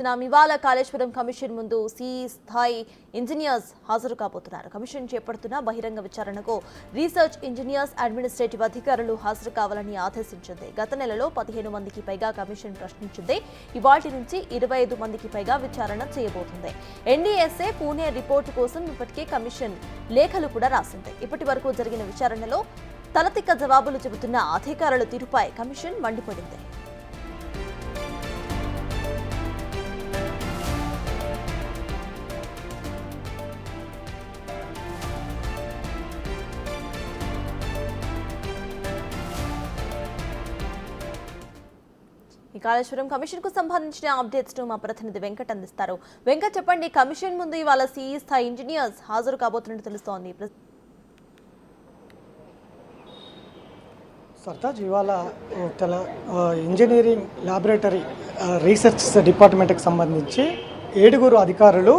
ఇవాళ కాళేశ్వరం కమిషన్ ముందు సిఈ స్థాయి ఇంజనీర్స్ హాజరు కాబోతున్నారు. కమిషన్ చేపడుతున్న బహిరంగ విచారణకు రీసెర్చ్ ఇంజనీర్స్ అడ్మినిస్ట్రేటివ్ అధికారులు హాజరు కావాలని ఆదేశించింది. గత నెలలో 15 మందికి పైగా కమిషన్ ప్రశ్నించింది. ఇవాటి నుంచి 25 మందికి పైగా విచారణ చేయబోతుంది. ఎన్డీఎస్ఏ పూణే రిపోర్టు కోసం ఇప్పటికే కమిషన్ లేఖలు కూడా రాసింది. ఇప్పటి వరకు జరిగిన విచారణలో తలతిక్క జవాబులు చెబుతున్న అధికారుల తీరుపై కమిషన్ మండిపడింది. కాళేశ్వరం కమిషన్ కు సంబంధించిన అప్డేట్స్ ను మా ప్రతినిధి వెంకట్ అందిస్తారు. వెంకట్, చెప్పండి, కమిషన్ ముందు ఇవాళ సిఈ స్థాయి ఇంజనీర్స్ హాజరు కాబోతున్నట్టు తెలుస్తోంది. సర్తాజ్, ఇవాళ ఇంజనీరింగ్ ల్యాబొరేటరీ రీసెర్చ్ డిపార్ట్మెంట్కి సంబంధించి 7 అధికారులు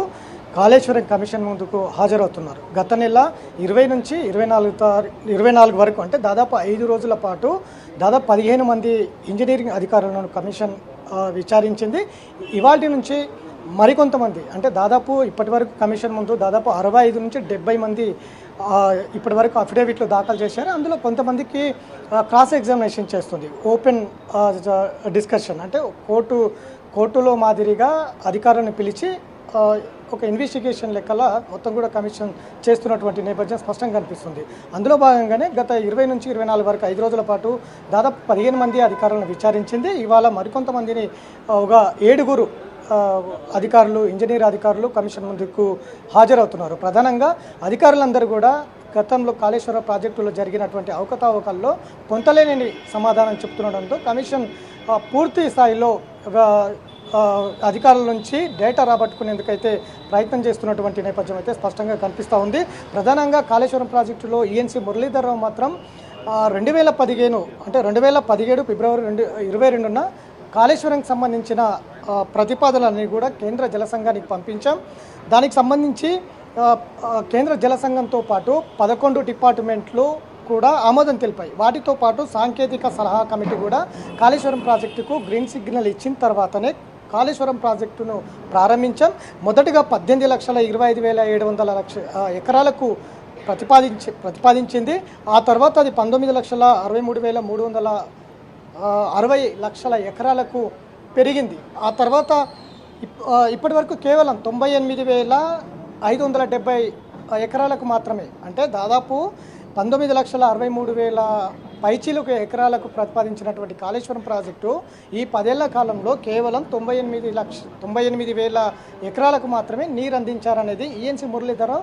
కాళేశ్వరం కమిషన్ ముందుకు హాజరవుతున్నారు. గత నెల 20 నుంచి 24 వరకు, అంటే దాదాపు 5 రోజుల పాటు దాదాపు 15 మంది ఇంజనీరింగ్ అధికారులను కమిషన్ విచారించింది. ఇవాటి నుంచి మరికొంతమంది, అంటే దాదాపు ఇప్పటి వరకు కమిషన్ ముందు దాదాపు 65 నుంచి 70 మంది ఇప్పటి వరకు అఫిడవిట్లు దాఖలు చేశారు. అందులో కొంతమందికి క్రాస్ ఎగ్జామినేషన్ చేస్తుంది. ఓపెన్ డిస్కషన్, అంటే కోర్టులో మాదిరిగా అధికారులను పిలిచి ఒక ఇన్వెస్టిగేషన్ లెక్కల మొత్తం కూడా కమిషన్ చేస్తున్నటువంటి నేపథ్యం స్పష్టంగా కనిపిస్తుంది. అందులో భాగంగానే గత 20 నుంచి 24 వరకు 5 రోజుల పాటు దాదాపు 15 మంది అధికారులను విచారించింది. ఇవాళ మరికొంతమందిని ఒక 7 అధికారులు, ఇంజనీర్ అధికారులు కమిషన్ ముందుకు హాజరవుతున్నారు. ప్రధానంగా అధికారులందరూ కూడా గతంలో కాళేశ్వర ప్రాజెక్టులో జరిగినటువంటి అవకతవకల్లో పొంతలేని సమాధానం చెప్తుండడంతో కమిషన్ పూర్తి స్థాయిలో అధికారుల నుంచి డేటా రాబట్టుకునేందుకైతే ప్రయత్నం చేస్తున్నటువంటి నేపథ్యం అయితే స్పష్టంగా కనిపిస్తూ ఉంది. ప్రధానంగా కాళేశ్వరం ప్రాజెక్టులో ఈఎన్సీ మురళీధరరావు మాత్రం 2015, అంటే 2017 ఫిబ్రవరి 22న కాళేశ్వరంకి సంబంధించిన ప్రతిపాదనలన్నీ కూడా కేంద్ర జల సంఘానికి పంపించాం. దానికి సంబంధించి కేంద్ర జల సంఘంతో పాటు 11 డిపార్ట్మెంట్లు కూడా ఆమోదం తెలిపాయి. వాటితో పాటు సాంకేతిక సలహా కమిటీ కూడా కాళేశ్వరం ప్రాజెక్టుకు గ్రీన్ సిగ్నల్ ఇచ్చిన తర్వాతనే కాళేశ్వరం ప్రాజెక్టును ప్రారంభించాం. మొదటగా 18,25,700 ఎకరాలకు ప్రతిపాదించింది. ఆ తర్వాత అది 19,63,360 ఎకరాలకు పెరిగింది. ఆ తర్వాత ఇప్పటి వరకు కేవలం 98,570 ఎకరాలకు మాత్రమే, అంటే దాదాపు 19,63,000 పైచీలకు ఎకరాలకు ప్రతిపాదించినటువంటి కాళేశ్వరం ప్రాజెక్టు ఈ 10 ఏళ్ల కాలంలో కేవలం 98,000 ఎకరాలకు మాత్రమే నీరు అందించారనేది ఈఎన్సీ మురళీధరరావు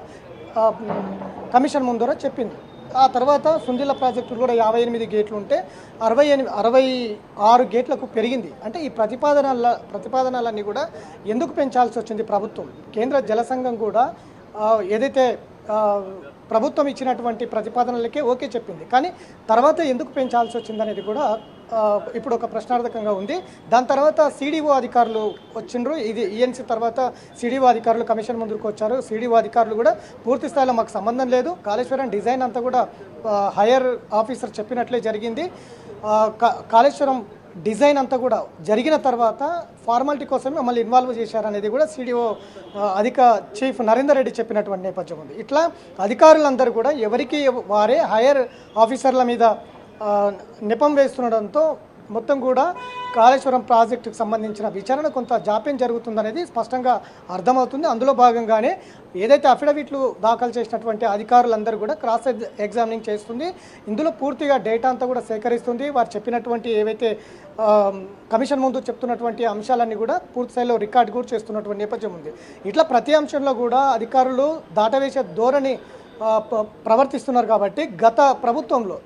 కమిషన్ ముందర చెప్పింది. ఆ తర్వాత సుందిల్ల ప్రాజెక్టులు కూడా 58 గేట్లు ఉంటే 66 గేట్లకు పెరిగింది. అంటే ఈ ప్రతిపాదనలన్నీ కూడా ఎందుకు పెంచాల్సి వచ్చింది ప్రభుత్వం? కేంద్ర జల సంఘం కూడా ఏదైతే ప్రభుత్వం ఇచ్చినటువంటి ప్రతిపాదనలకే ఓకే చెప్పింది, కానీ తర్వాత ఎందుకు పెంచాల్సి వచ్చిందనేది కూడా ఇప్పుడు ఒక ప్రశ్నార్థకంగా ఉంది. దాని తర్వాత సిడిఓ అధికారులు వచ్చిండ్రు. ఇది ఈఎన్సీ తర్వాత సిడిఓ అధికారులు కమిషన్ ముందుకు వచ్చారు. సిడిఓ అధికారులు కూడా పూర్తి స్థాయిలో మాకు సంబంధం లేదు, కాళేశ్వరం డిజైన్ అంతా కూడా హైయర్ ఆఫీసర్ చెప్పినట్లే జరిగింది, కాళేశ్వరం డిజైన్ అంతా కూడా జరిగిన తర్వాత ఫార్మాలిటీ కోసం మమ్మల్ని ఇన్వాల్వ్ చేశారనేది కూడా సిడిఓ చీఫ్ నరేందర్ రెడ్డి చెప్పినటువంటి నేపథ్యం ఉంది. ఇట్లా అధికారులందరూ కూడా ఎవరికి వారే హైయర్ ఆఫీసర్ల మీద నెపం వేస్తుండడంతో మొత్తం కూడా కాళేశ్వరం ప్రాజెక్టుకు సంబంధించిన విచారణ కొంత జాప్యం జరుగుతుందనేది స్పష్టంగా అర్థమవుతుంది. అందులో భాగంగానే ఏదైతే అఫిడవిట్లు దాఖలు చేసినటువంటి అధికారులందరూ కూడా క్రాస్ ఎగ్జామినింగ్ చేస్తుంది. ఇందులో పూర్తిగా డేటా అంతా కూడా సేకరిస్తుంది. వారు చెప్పినటువంటి ఏవైతే కమిషన్ ముందు చెప్తున్నటువంటి అంశాలన్నీ కూడా పూర్తి స్థాయిలో రికార్డు కూడా చేస్తున్నటువంటి నేపథ్యం ఉంది. ఇట్లా ప్రతి అంశంలో కూడా అధికారులు దాటవేసే ధోరణి ప్రవర్తిస్తున్నారు. కాబట్టి గత ప్రభుత్వంలో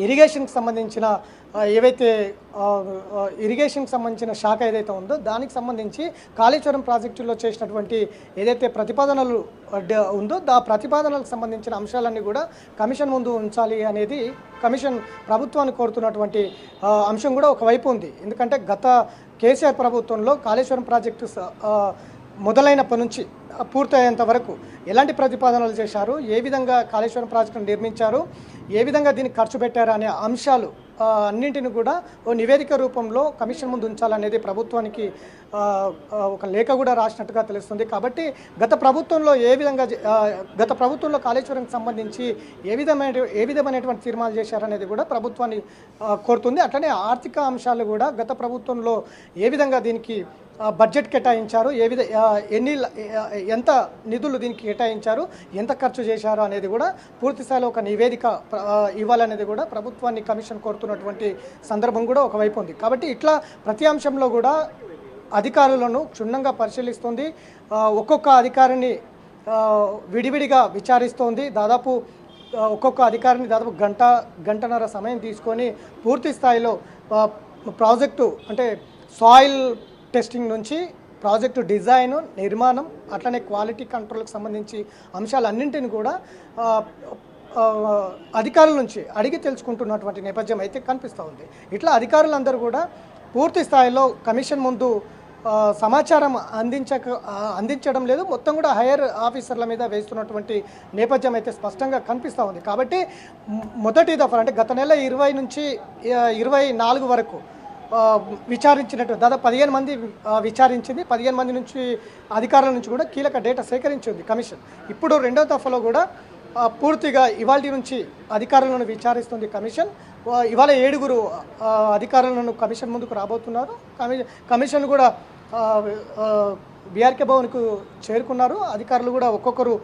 ఇరిగేషన్కి సంబంధించిన ఇరిగేషన్కి సంబంధించిన శాఖ ఏదైతే ఉందో దానికి సంబంధించి కాళేశ్వరం ప్రాజెక్టులో చేసినటువంటి ఏదైతే ప్రతిపాదనలు ఉందో ఆ ప్రతిపాదనలకు సంబంధించిన అంశాలన్నీ కూడా కమిషన్ ముందు ఉంచాలి అనేది కమిషన్ ప్రభుత్వాన్ని కోరుతున్నటువంటి అంశం కూడా ఒకవైపు ఉంది. ఎందుకంటే గత కేసీఆర్ ప్రభుత్వంలో కాళేశ్వరం ప్రాజెక్టు మొదలైనప్పటి నుంచి పూర్తయ్యేంత వరకు ఎలాంటి ప్రతిపాదనలు చేశారు, ఏ విధంగా కాళేశ్వరం ప్రాజెక్టును నిర్మించారు, ఏ విధంగా దీనికి ఖర్చు పెట్టారు అనే అంశాలు అన్నింటిని కూడా ఓ నివేదిక రూపంలో కమిషన్ ముందు ఉంచాలనేది ప్రభుత్వానికి ఒక లేఖ కూడా రాసినట్టుగా తెలుస్తుంది. కాబట్టి గత ప్రభుత్వంలో కాళేశ్వరంకి సంబంధించి ఏ విధమైనటువంటి తీర్మానాలు చేశారనేది కూడా ప్రభుత్వాన్ని కోరుతుంది. అట్లనే ఆర్థిక అంశాలు కూడా గత ప్రభుత్వంలో ఏ విధంగా దీనికి బడ్జెట్ కేటాయించారు, ఎంత నిధులు దీనికి కేటాయించారు, ఎంత ఖర్చు చేశారు అనేది కూడా పూర్తి స్థాయిలో ఒక నివేదిక ఇవ్వాలనేది కూడా ప్రభుత్వాన్ని కమిషన్ కోరుతున్నటువంటి సందర్భం కూడా ఒకవైపు ఉంది. కాబట్టి ఇట్లా ప్రతి అంశంలో కూడా అధికారులను క్షుణ్ణంగా పరిశీలిస్తుంది. ఒక్కొక్క అధికారిని విడివిడిగా విచారిస్తోంది. దాదాపు ఒక్కొక్క అధికారిని దాదాపు గంటన్నర సమయం తీసుకొని పూర్తి స్థాయిలో ప్రాజెక్టు అంటే సాయిల్ టెస్టింగ్ నుంచి ప్రాజెక్టు డిజైన్, నిర్మాణం, అట్లనే క్వాలిటీ కంట్రోల్కి సంబంధించి అంశాలన్నింటిని కూడా అధికారుల నుంచి అడిగి తెలుసుకుంటున్నటువంటి నేపథ్యం అయితే కనిపిస్తూ ఉంది. ఇట్లా అధికారులందరూ కూడా పూర్తి స్థాయిలో కమిషన్ ముందు సమాచారం అందించడం లేదు, మొత్తం కూడా హైయర్ ఆఫీసర్ల మీద వేస్తున్నటువంటి నేపథ్యం అయితే స్పష్టంగా కనిపిస్తూ ఉంది. కాబట్టి మొదటి దఫా అంటే గత నెల 20 నుంచి 24 వరకు విచారించినట్టు దాదాపు 15 మంది విచారించింది. 15 మంది నుంచి అధికారుల నుంచి కూడా కీలక డేటా సేకరించింది కమిషన్. ఇప్పుడు రెండవ దఫాలో కూడా పూర్తిగా ఇవాళ నుంచి అధికారులను విచారిస్తుంది కమిషన్. ఇవాళ 7 అధికారులను కమిషన్ ముందుకు రాబోతున్నారు. కమిషన్ కూడా బీఆర్కే భవన్కు చేరుకున్నారు. అధికారులు కూడా ఒక్కొక్కరు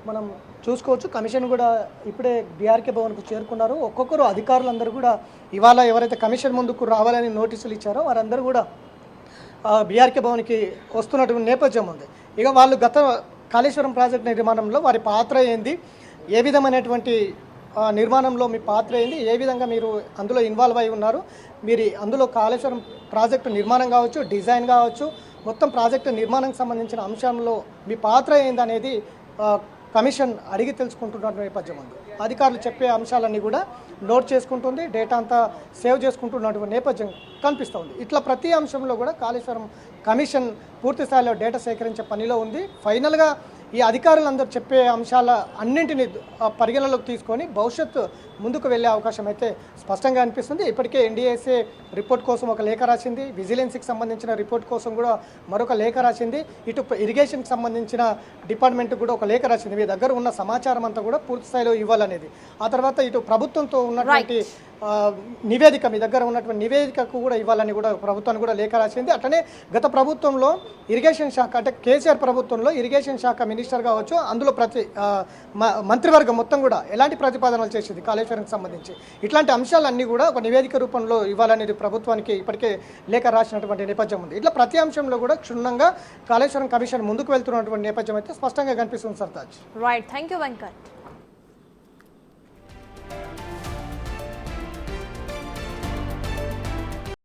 మనం చూసుకోవచ్చు. కమిషన్ కూడా ఇప్పుడే బీఆర్కే భవన్కు చేరుకున్నారు. ఒక్కొక్కరు అధికారులందరూ కూడా ఇవాళ ఎవరైతే కమిషన్ ముందుకు రావాలని నోటీసులు ఇచ్చారో వారందరూ కూడా బీఆర్కే భవన్కి వస్తున్నటువంటి నేపథ్యం ఉంది. ఇక వాళ్ళు గత కాళేశ్వరం ప్రాజెక్ట్ నిర్మాణంలో వారి పాత్ర ఏంది, ఏ విధమైనటువంటి నిర్మాణంలో మీ పాత్ర ఏంది, ఏ విధంగా మీరు అందులో ఇన్వాల్వ్ అయి ఉన్నారు, మీరు అందులో కాళేశ్వరం ప్రాజెక్టు నిర్మాణం కావచ్చు, డిజైన్ కావచ్చు, మొత్తం ప్రాజెక్టు నిర్మాణానికి సంబంధించిన అంశంలో మీ పాత్ర ఏందనేది కమిషన్ అడిగి తెలుసుకుంటున్న నేపథ్యం ఉంది. అధికారులు చెప్పే అంశాలన్నీ కూడా నోట్ చేసుకుంటుంది, డేటా అంతా సేవ్ చేసుకుంటున్నటువంటి నేపథ్యం కనిపిస్తుంది. ఇట్లా ప్రతి అంశంలో కూడా కాళేశ్వరం కమిషన్ పూర్తి స్థాయిలో డేటా సేకరించే పనిలో ఉంది. ఫైనల్గా ఈ అధికారులందరూ చెప్పే అంశాల అన్నింటినీ పరిగణలోకి తీసుకొని భవిష్యత్తు ముందుకు వెళ్ళే అవకాశం అయితే స్పష్టంగా అనిపిస్తుంది. ఇప్పటికే ఎన్డీఏసీ రిపోర్ట్ కోసం ఒక లేఖ రాసింది, విజిలెన్స్కి సంబంధించిన రిపోర్ట్ కోసం కూడా మరొక లేఖ రాసింది, ఇటు ఇరిగేషన్కి సంబంధించిన డిపార్ట్మెంట్కి కూడా ఒక లేఖ రాసింది. మీ దగ్గర ఉన్న సమాచారం అంతా కూడా పూర్తి స్థాయిలో ఇవ్వాలనేది. ఆ తర్వాత ఇటు ప్రభుత్వంతో ఉన్నటువంటి నివేదిక, మీ దగ్గర ఉన్నటువంటి నివేదికకు కూడా ఇవ్వాలని కూడా ప్రభుత్వానికి కూడా లేఖ రాసింది. అట్లనే గత ప్రభుత్వంలో ఇరిగేషన్ శాఖ అంటే కేసీఆర్ ప్రభుత్వంలో ఇరిగేషన్ శాఖ మినిస్టర్ కావచ్చు, అందులో మంత్రివర్గం మొత్తం కూడా ఎలాంటి ప్రతిపాదనలు చేసింది కాళేశ్వరంకి సంబంధించి, ఇట్లాంటి అంశాలన్నీ కూడా ఒక నివేదిక రూపంలో ఇవ్వాలనేది ప్రభుత్వానికి ఇప్పటికే లేఖ రాసినటువంటి నేపథ్యం ఉంది. ఇట్లా ప్రతి అంశంలో కూడా క్షుణ్ణంగా కాళేశ్వరం కమిషన్ ముందుకు వెళ్తున్నటువంటి నేపథ్యం అయితే స్పష్టంగా కనిపిస్తుంది. Sartaj. Right, thank you Venkat.